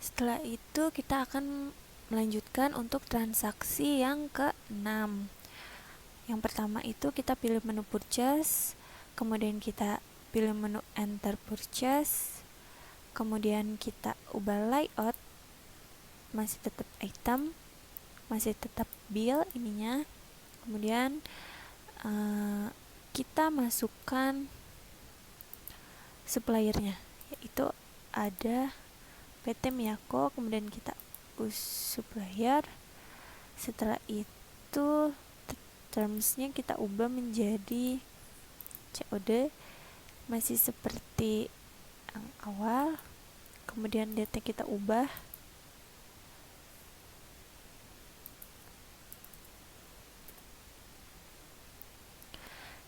Setelah itu kita akan melanjutkan untuk transaksi yang ke-6. Yang pertama itu kita pilih menu purchase, kemudian kita pilih menu enter purchase, kemudian kita ubah layout, masih tetap item, masih tetap bill ininya. Kemudian kita masukkan suppliernya, yaitu ada PT Miyako, kemudian kita supplier. Setelah itu termsnya kita ubah menjadi COD, masih seperti yang awal. Kemudian date kita ubah,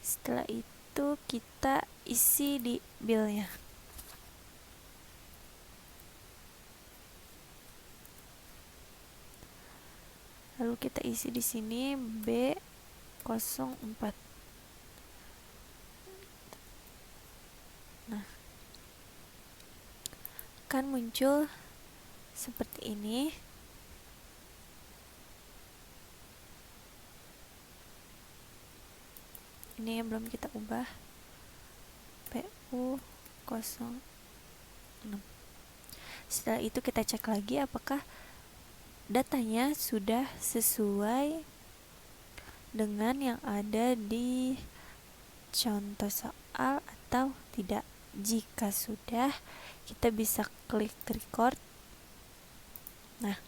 setelah itu kita isi di billnya. Lalu kita isi di sini B04. Nah, akan muncul seperti ini. Ini yang belum kita ubah, PU06. Setelah itu kita cek lagi apakah datanya sudah sesuai dengan yang ada di contoh soal atau tidak. Jika sudah, kita bisa klik record. Nah,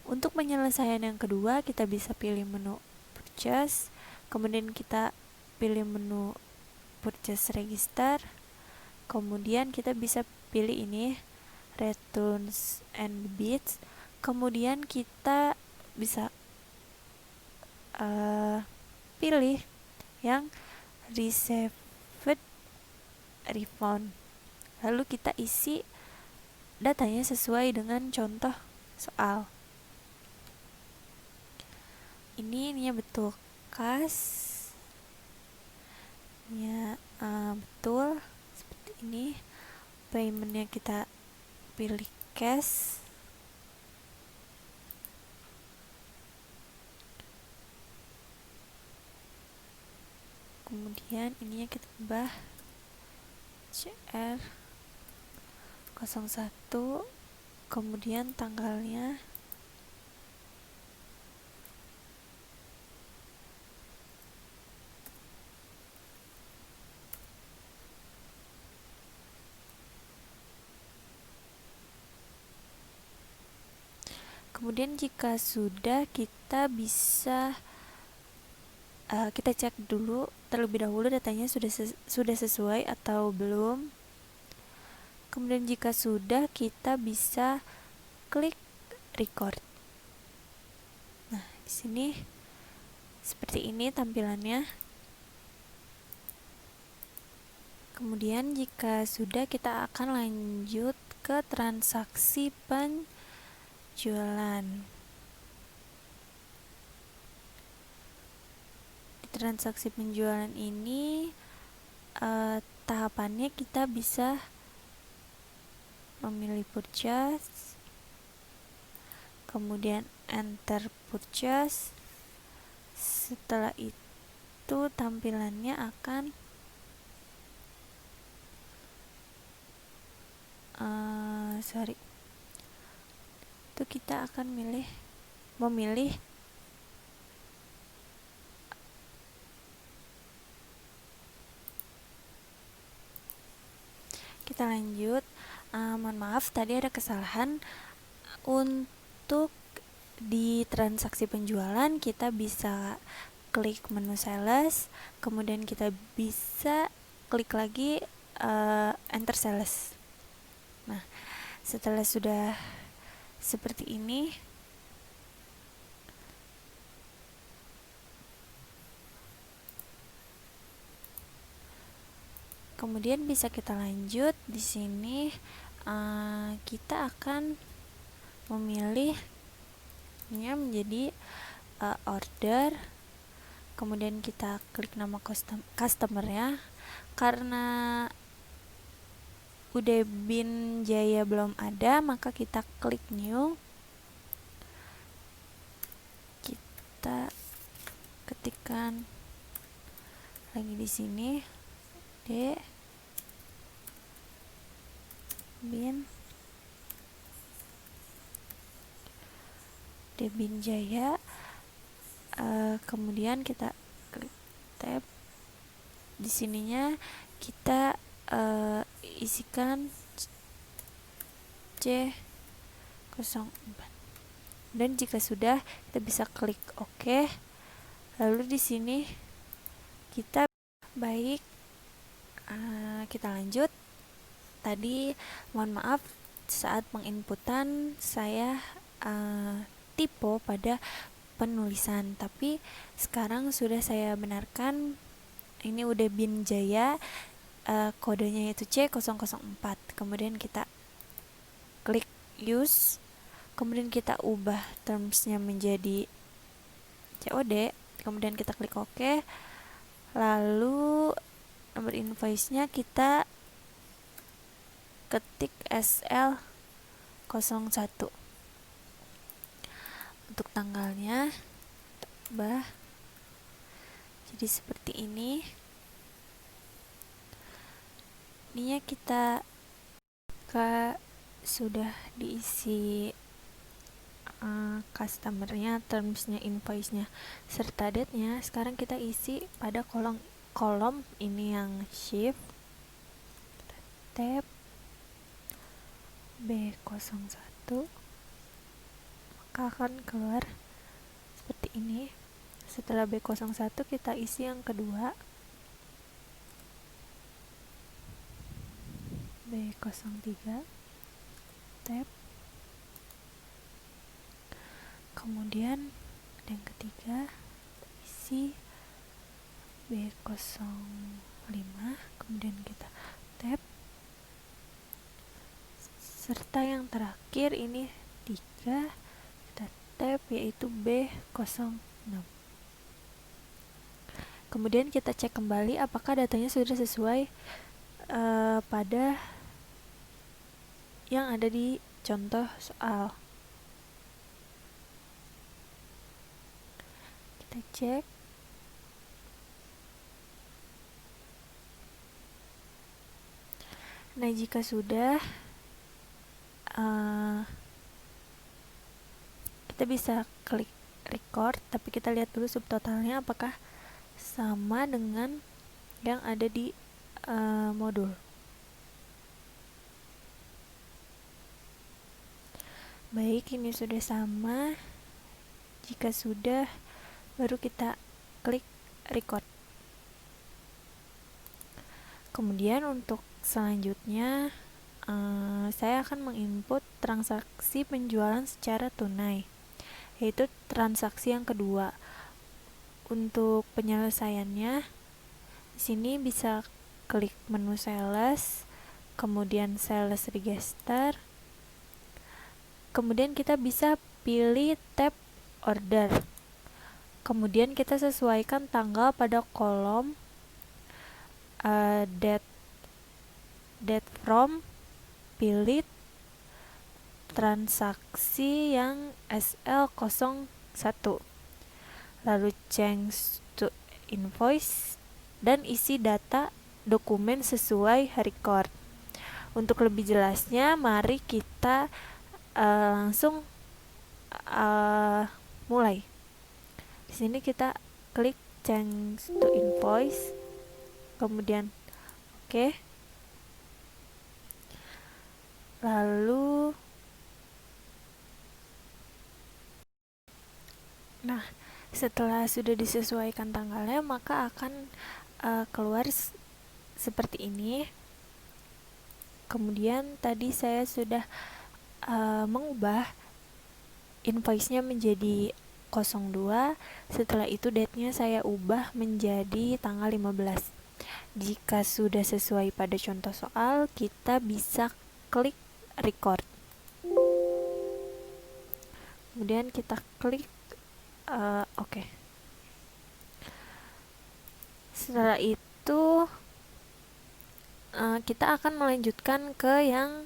untuk penyelesaian yang kedua, kita bisa pilih menu purchase, kemudian kita pilih menu purchase register, kemudian kita bisa pilih ini returns and bits, kemudian kita bisa pilih yang received refund, lalu kita isi datanya sesuai dengan contoh soal. Ininya betul kas ya, betul seperti ini. Paymentnya kita pilih cash, kemudian ininya kita ubah CR01, kemudian tanggalnya kemudian jika sudah, kita bisa kita cek dulu terlebih dahulu datanya sudah sesuai atau belum. Kemudian jika sudah, kita bisa klik record. Nah, di sini seperti ini tampilannya. Kemudian jika sudah, kita akan lanjut ke transaksi penjualan. Di transaksi penjualan ini tahapannya kita bisa memilih purchase, kemudian enter purchase. Setelah itu tampilannya akan itu kita akan memilih kita lanjut. Mohon maaf tadi ada kesalahan. Untuk di transaksi penjualan kita bisa klik menu sales, kemudian kita bisa klik lagi enter sales. Nah, setelah sudah seperti ini, kemudian bisa kita lanjut. Di sini kita akan memilih ini menjadi order, kemudian kita klik nama customernya. Karena UD Bin Jaya belum ada, maka kita klik new. Kita ketikkan lagi di sini D Bin Jaya, kemudian kita klik tab. Di sininya kita isikan C04. Dan jika sudah, kita bisa klik OK. Lalu di sini kita kita lanjut. Tadi mohon maaf saat penginputan saya typo pada penulisan, tapi sekarang sudah saya benarkan. Ini udah Bin Jaya, kodenya itu C004. Kemudian kita klik use, kemudian kita ubah termsnya menjadi COD, kemudian kita klik OK. Lalu nomor invoice-nya kita ketik SL01. Untuk tanggalnya jadi seperti ini. Ininya kita sudah diisi customernya, termsnya, invoice-nya, serta date-nya. Sekarang kita isi pada kolom ini yang shift, tab B01, maka akan keluar seperti ini. Setelah B01 kita isi yang kedua, B03, tab, kemudian yang ketiga isi B05, kemudian kita tab, serta yang terakhir ini 3 kita tab, yaitu B06. Kemudian kita cek kembali apakah datanya sudah sesuai pada yang ada di contoh soal. Kita cek. Nah, jika sudah, kita bisa klik record, tapi kita lihat dulu subtotalnya apakah sama dengan yang ada di modul. Baik, ini sudah sama. Jika sudah, baru kita klik record. Kemudian untuk selanjutnya, saya akan menginput transaksi penjualan secara tunai, yaitu transaksi yang kedua. Untuk penyelesaiannya, di sini bisa klik menu sales, kemudian sales register, kemudian kita bisa pilih tab order, kemudian kita sesuaikan tanggal pada kolom date from, pilih transaksi yang SL01, lalu change to invoice, dan isi data dokumen sesuai record. Untuk lebih jelasnya, mari kita langsung mulai. Di sini kita klik change to invoice, kemudian OK. Lalu setelah sudah disesuaikan tanggalnya, maka akan keluar seperti ini. Kemudian tadi saya sudah mengubah invoice-nya menjadi 02. Setelah itu date-nya saya ubah menjadi tanggal 15. Jika sudah sesuai pada contoh soal, kita bisa klik record. Kemudian kita klik OK. Setelah itu kita akan melanjutkan ke yang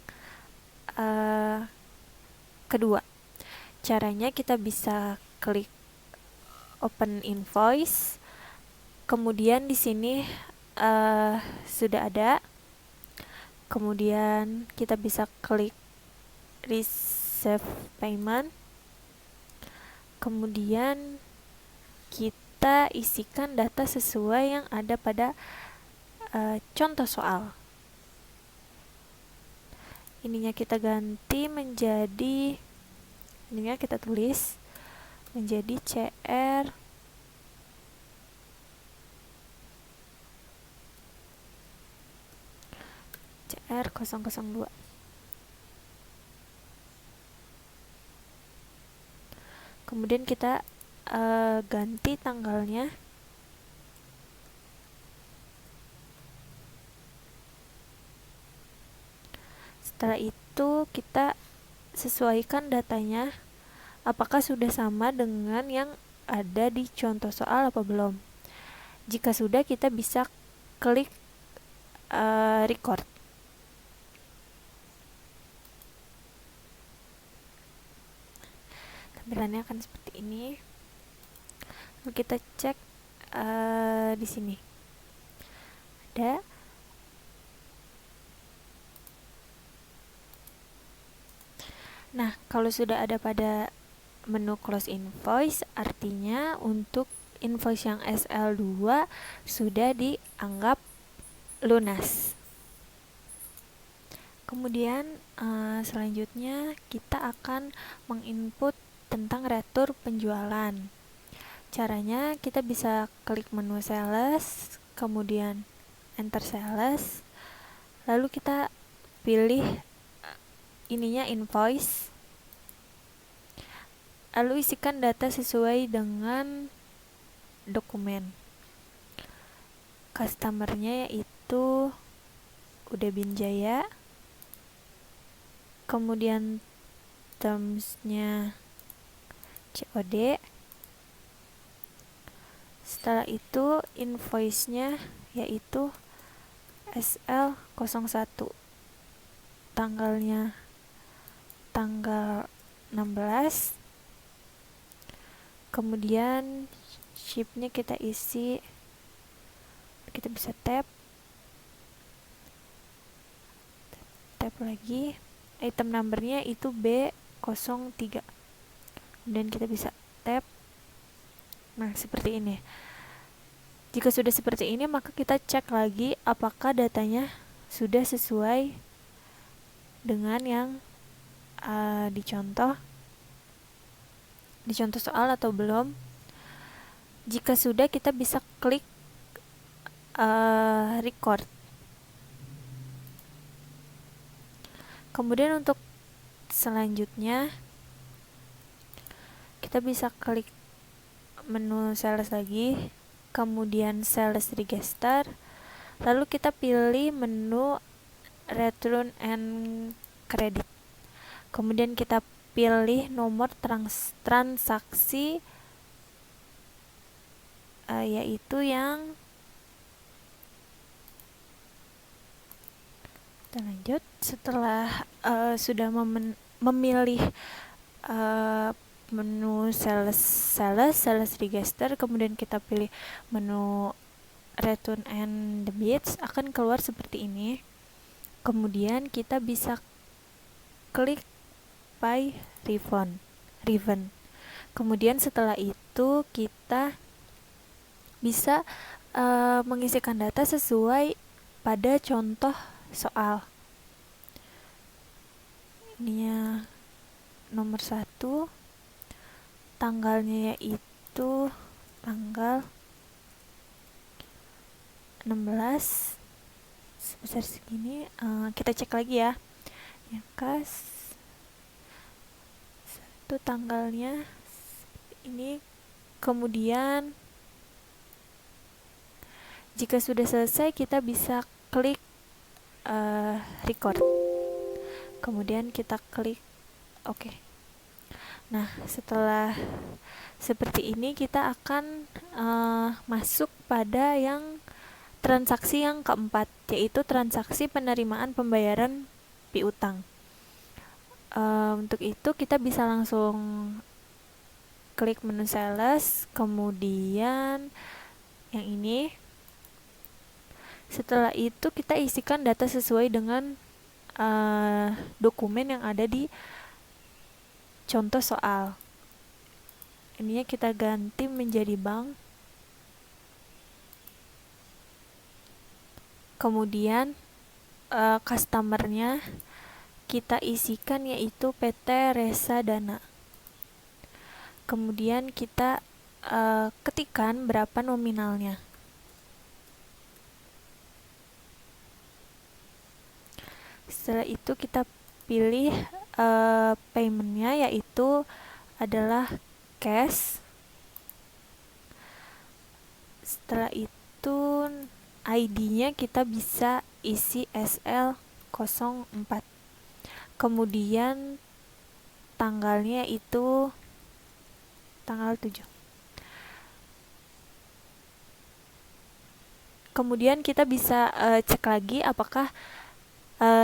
kedua. Caranya kita bisa klik open invoice, kemudian di sini sudah ada, kemudian kita bisa klik receive payment, kemudian kita isikan data sesuai yang ada pada contoh soal. Ininya kita ganti menjadi, ininya kita tulis menjadi CR CR002. Kemudian kita ganti tanggalnya. Setelah itu kita sesuaikan datanya apakah sudah sama dengan yang ada di contoh soal apa belum. Jika sudah, kita bisa klik record. Tampilannya akan seperti ini. Lalu kita cek di sini ada. Nah, kalau sudah ada pada menu close invoice, artinya untuk invoice yang SL2 sudah dianggap lunas. Kemudian selanjutnya kita akan menginput tentang retur penjualan. Caranya kita bisa klik menu sales, kemudian enter sales, lalu kita pilih ininya invoice, lalu isikan data sesuai dengan dokumen. Customernya yaitu Uda Binjaya, kemudian termsnya COD. Setelah itu invoice-nya yaitu SL01, tanggalnya tanggal 16, kemudian shipnya kita isi, kita bisa tap lagi, item numbernya itu B03, kemudian kita bisa tap. Nah, seperti ini. Jika sudah seperti ini, maka kita cek lagi apakah datanya sudah sesuai dengan yang dicontoh soal atau belum. Jika sudah, kita bisa klik record. Kemudian untuk selanjutnya kita bisa klik menu sales lagi, kemudian sales register, lalu kita pilih menu return and credit. Kemudian kita pilih nomor transaksi yaitu yang, kita lanjut. Setelah sudah memilih menu sales register, kemudian kita pilih menu return and debits, akan keluar seperti ini. Kemudian kita bisa klik pay refund. Kemudian setelah itu kita bisa mengisikan data sesuai pada contoh soal. Ininya nomor 1, tanggalnya yaitu tanggal 16 sebesar segini. Kita cek lagi ya. Yang kas itu tanggalnya ini. Kemudian jika sudah selesai, kita bisa klik record. Kemudian kita klik OK. Nah, setelah seperti ini, kita akan masuk pada yang transaksi yang keempat, yaitu transaksi penerimaan pembayaran piutang. Untuk itu kita bisa langsung klik menu sales, kemudian yang ini. Setelah itu kita isikan data sesuai dengan dokumen yang ada di contoh soal. Ininya kita ganti menjadi bank. Kemudian customernya kita isikan yaitu PT Resa Dana. Kemudian kita ketikkan berapa nominalnya. Setelah itu kita pilih paymentnya, yaitu adalah cash. Setelah itu ID-nya kita bisa isi SL04. Kemudian tanggalnya itu tanggal 7. Kemudian kita bisa cek lagi apakah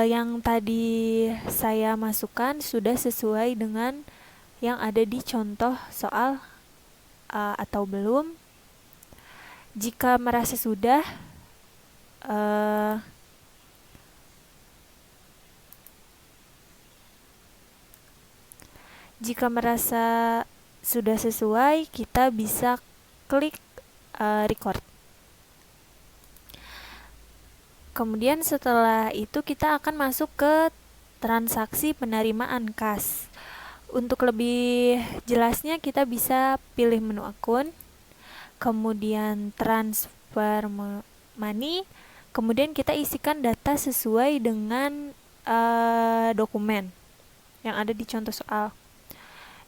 yang tadi saya masukkan sudah sesuai dengan yang ada di contoh soal atau belum. Jika merasa sudah, sesuai, kita bisa klik record. Kemudian setelah itu kita akan masuk ke transaksi penerimaan kas. Untuk lebih jelasnya kita bisa pilih menu akun, kemudian transfer money, kemudian kita isikan data sesuai dengan dokumen yang ada di contoh soal.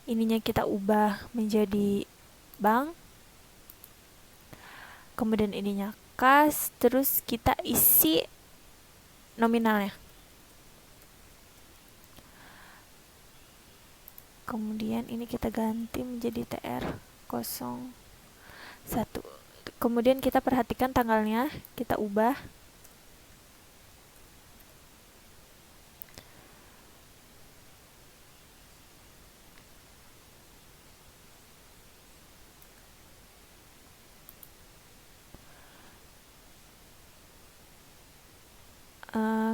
Ininya kita ubah menjadi bank, kemudian ininya kas, terus kita isi nominalnya. Kemudian ini kita ganti menjadi TR01. Kemudian kita perhatikan tanggalnya, kita ubah.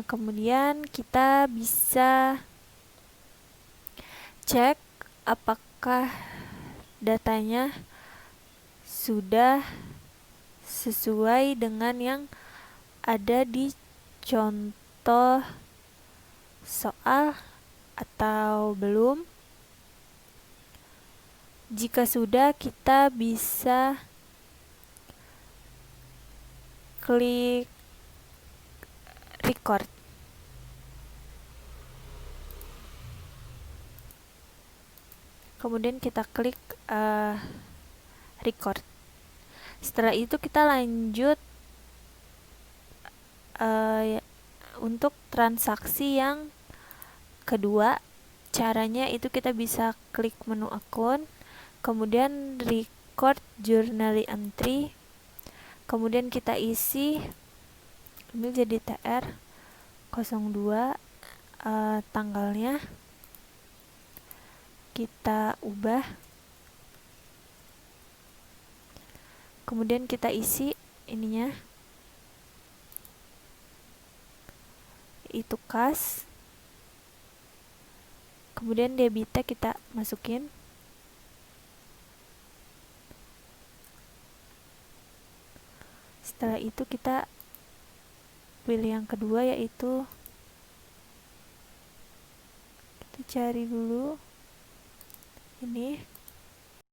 Kemudian kita bisa cek apakah datanya sudah sesuai dengan yang ada di contoh soal atau belum. Jika sudah, kita bisa klik record. Kemudian kita klik record. Setelah itu kita lanjut untuk transaksi yang kedua. Caranya itu kita bisa klik menu akun, kemudian record journal entry, kemudian kita isi ini jadi TR02, tanggalnya kita ubah, kemudian kita isi ininya itu kas, kemudian debitnya kita masukin, setelah itu kita pilih yang kedua, yaitu kita cari dulu ini